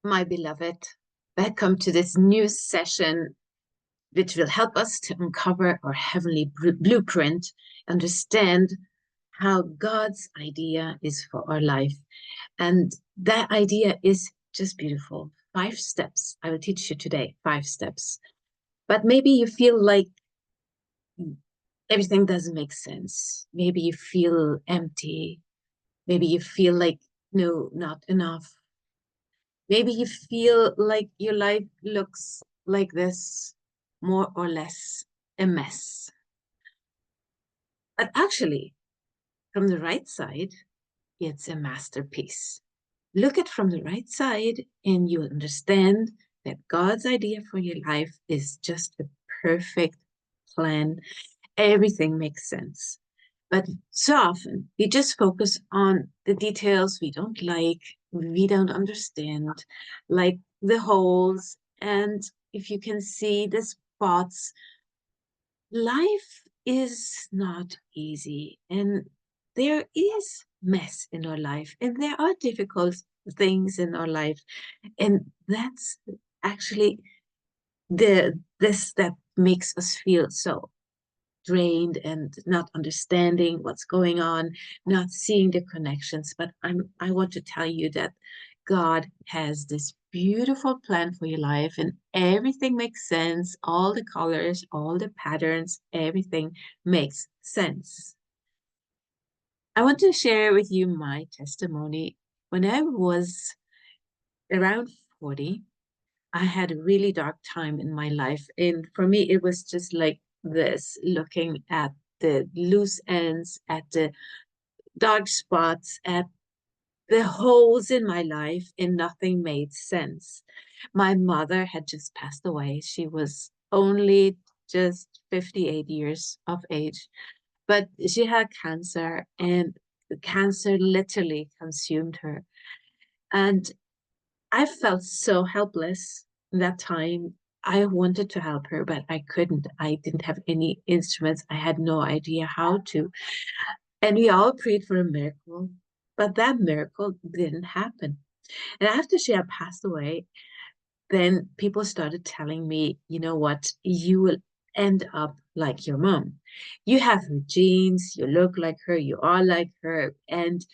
My beloved, welcome to this new session, which will help us to uncover our heavenly blueprint, understand how God's idea is for our life. And that idea is just beautiful. 5 steps. I will teach you today 5 steps. But maybe you feel like everything doesn't make sense. Maybe you feel empty. Maybe you feel like, no, not enough. Maybe you feel like your life looks like this, more or less a mess. But actually, from the right side, it's a masterpiece. Look at from the right side and you'll understand that God's idea for your life is just a perfect plan. Everything makes sense. But so often we just focus on the details we don't like, we don't understand, like the holes. And if you can see the spots, life is not easy. And there is mess in our life, and there are difficult things in our life. And that's actually this that makes us feel so drained and not understanding what's going on, not seeing the connections. But I want to tell you that God has this beautiful plan for your life, and everything makes sense. All the colors, all the patterns, everything makes sense. I want to share with you my testimony. When I was around 40, I had a really dark time in my life. And for me, it was just like this, looking at the loose ends, at the dark spots, at the holes in my life, and nothing made sense. My mother had just passed away. She was only just 58 years of age, but she had cancer, and the cancer literally consumed her. And I felt so helpless in that time. I wanted to help her, but I couldn't. I didn't have any instruments. I had no idea how to. And we all prayed for a miracle, but that miracle didn't happen. And after she had passed away, then people started telling me, you know what, you will end up like your mom. You have her genes, you look like her, you are like her, and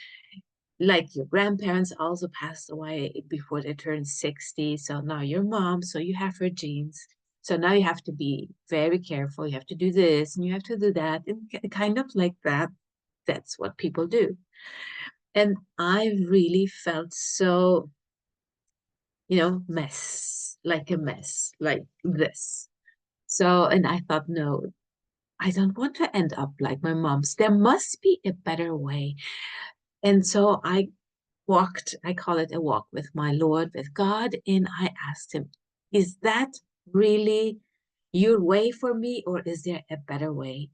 like your grandparents also passed away before they turned 60. So now your mom, so you have her genes. So now you have to be very careful. You have to do this and you have to do that. And kind of like that. That's what people do. And I really felt so, mess, like a mess, like this. So, and I thought, no, I don't want to end up like my mom's. There must be a better way. And so I call it a walk with my Lord, with God, and I asked him, is that really your way for me, or is there a better way?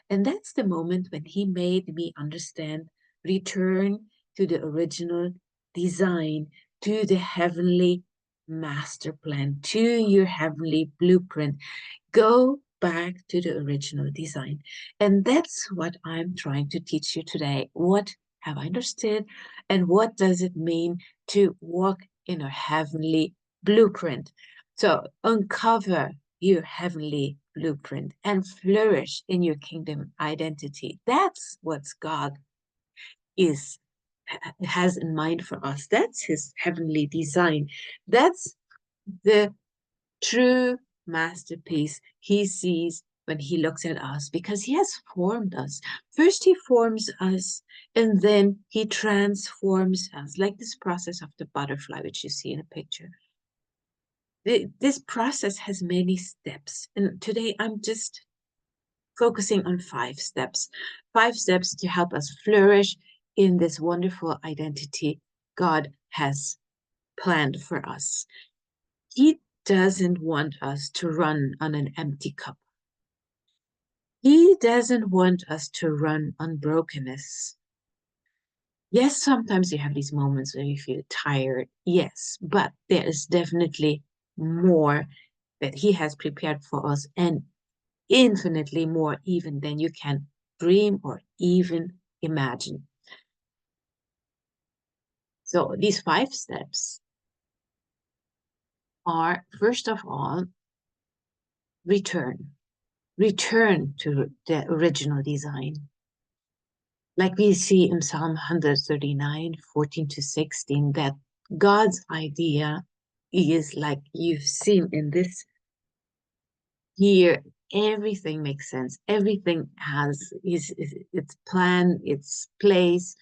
And that's the moment when he made me understand, return to the original design, to the heavenly master plan, to your heavenly blueprint. Go back to the original design. And that's what I'm trying to teach you today. What have I understood? And what does it mean to walk in a heavenly blueprint? So uncover your heavenly blueprint and flourish in your kingdom identity. That's what God is has in mind for us. That's his heavenly design. That's the true masterpiece he sees when he looks at us, because he has formed us. First, he forms us, and then he transforms us, like this process of the butterfly, which you see in a picture. This process has many steps, and today I'm just focusing on 5 steps. 5 steps to help us flourish in this wonderful identity God has planned for us. He doesn't want us to run on an empty cup. He doesn't want us to run on brokenness. Yes, sometimes you have these moments where you feel tired. Yes, but there is definitely more that he has prepared for us, and infinitely more even than you can dream or even imagine. So these 5 steps are, first of all, return. Return to the original design. Like we see in Psalm 139, 14 to 16, that God's idea is like you've seen in this here, everything makes sense. Everything has its plan, its place,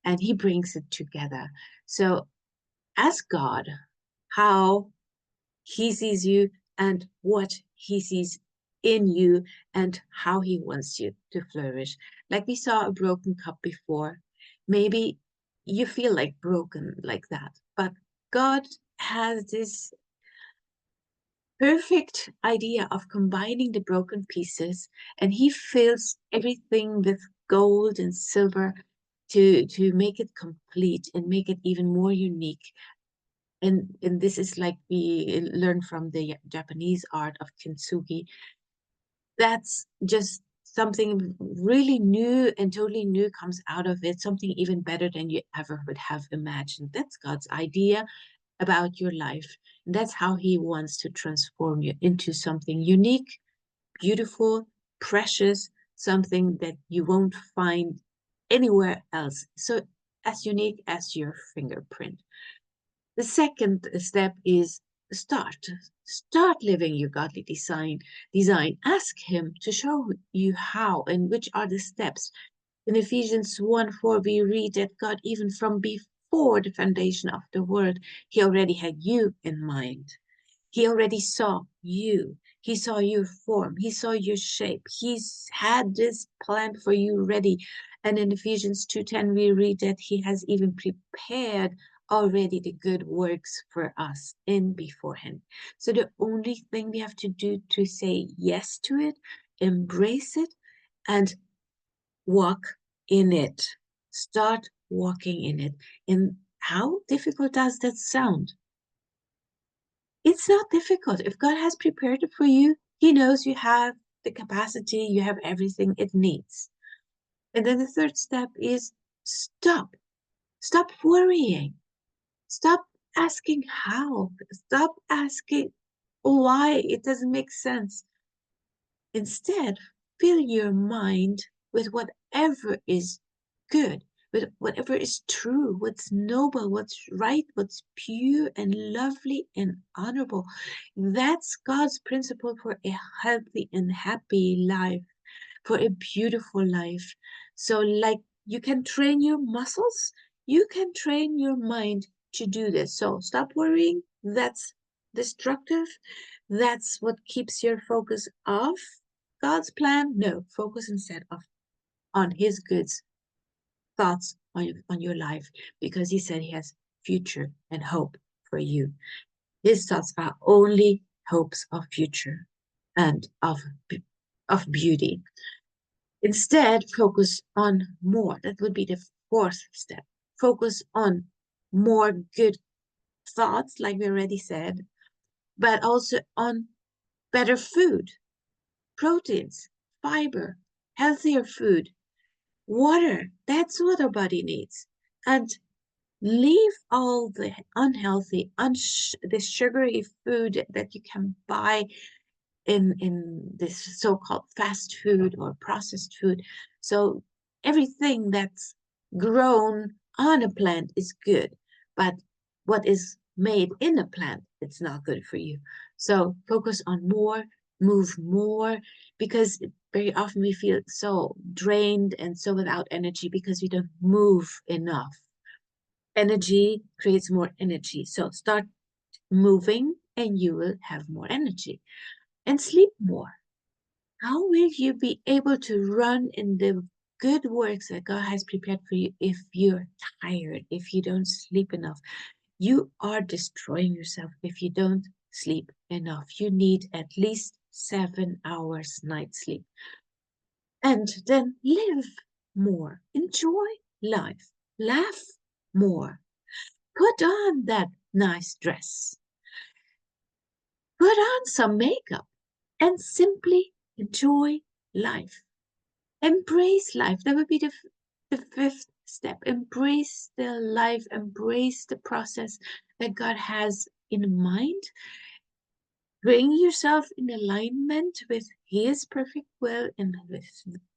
and he brings it together. So ask God how he sees you and what he sees in you and how he wants you to flourish. Like we saw a broken cup before. Maybe you feel like broken like that, but God has this perfect idea of combining the broken pieces, and he fills everything with gold and silver to make it complete and make it even more unique. And this is like we learn from the Japanese art of kintsugi. That's just something really new and totally new comes out of it, something even better than you ever would have imagined. That's God's idea about your life. And that's how he wants to transform you into something unique, beautiful, precious, something that you won't find anywhere else. So as unique as your fingerprint. The second step is start. Start living your godly design. Ask him to show you how and which are the steps. In Ephesians 1:4, we read that God, even from before the foundation of the world, he already had you in mind. He already saw you. He saw your form. He saw your shape. He's had this plan for you ready. And in Ephesians 2:10, we read that he has even prepared already the good works for us in beforehand. So the only thing we have to do to say yes to it, embrace it, and walk in it. Start walking in it. And how difficult does that sound? It's not difficult. If God has prepared it for you, he knows you have the capacity, you have everything it needs. And then the third step is stop. Stop worrying. Stop asking how. Stop asking why. It doesn't make sense. Instead, fill your mind with whatever is good, with whatever is true, what's noble, what's right, what's pure and lovely and honorable. That's God's principle for a healthy and happy life, for a beautiful life. So, like you can train your muscles, you can train your mind to do this. So, stop worrying. That's destructive. That's what keeps your focus off God's plan. No, focus instead of on his goods thoughts on your life, because he said he has future and hope for you. His thoughts are only hopes of future and of beauty. Instead, focus on more. That would be the fourth step. Focus on more good thoughts, like we already said, but also on better food, proteins, fiber, healthier food, water. That's what our body needs. And leave all the unhealthy, the sugary food that you can buy in this so-called fast food or processed food. So everything that's grown on a plant is good, but what is made in a plant, it's not good for you. So focus on more, move more, because very often we feel so drained and so without energy because we don't move enough. Energy creates more energy. So start moving and you will have more energy. And sleep more. How will you be able to run in the good works that God has prepared for you if you're tired, if you don't sleep enough? You are destroying yourself if you don't sleep enough. You need at least 7 hours night sleep. And then live more, enjoy life, laugh more, put on that nice dress, put on some makeup, and simply enjoy life. Embrace life. That would be the fifth step. Embrace the life, embrace the process that God has in mind. bring yourself in alignment with His perfect will and with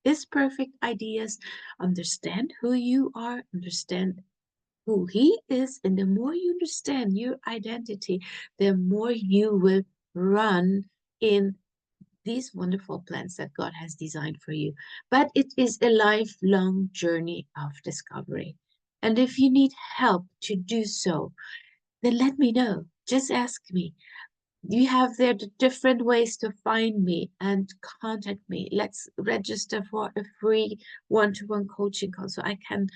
His perfect ideas. Understand who you are, understand who He is, and the more you understand your identity, the more you will run in these wonderful plans that God has designed for you. But it is a lifelong journey of discovery. And if you need help to do so, then let me know. Just ask me. You have there the different ways to find me and contact me. Let's register for a free one-to-one coaching call so I can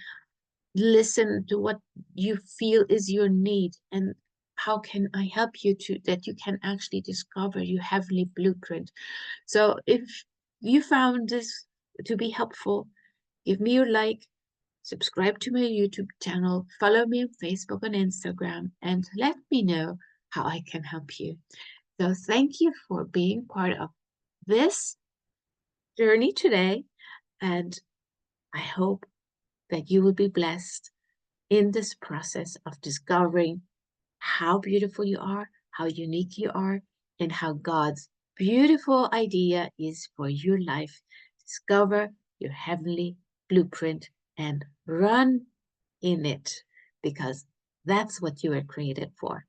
listen to what you feel is your need and how can I help you to that you can actually discover your heavenly blueprint. So if you found this to be helpful, give me your like, subscribe to my YouTube channel, follow me on Facebook and Instagram, and let me know how I can help you. So thank you for being part of this journey today, and I hope that you will be blessed in this process of discovering how beautiful you are, how unique you are, and how God's beautiful idea is for your life. Discover your heavenly blueprint and run in it because that's what you were created for.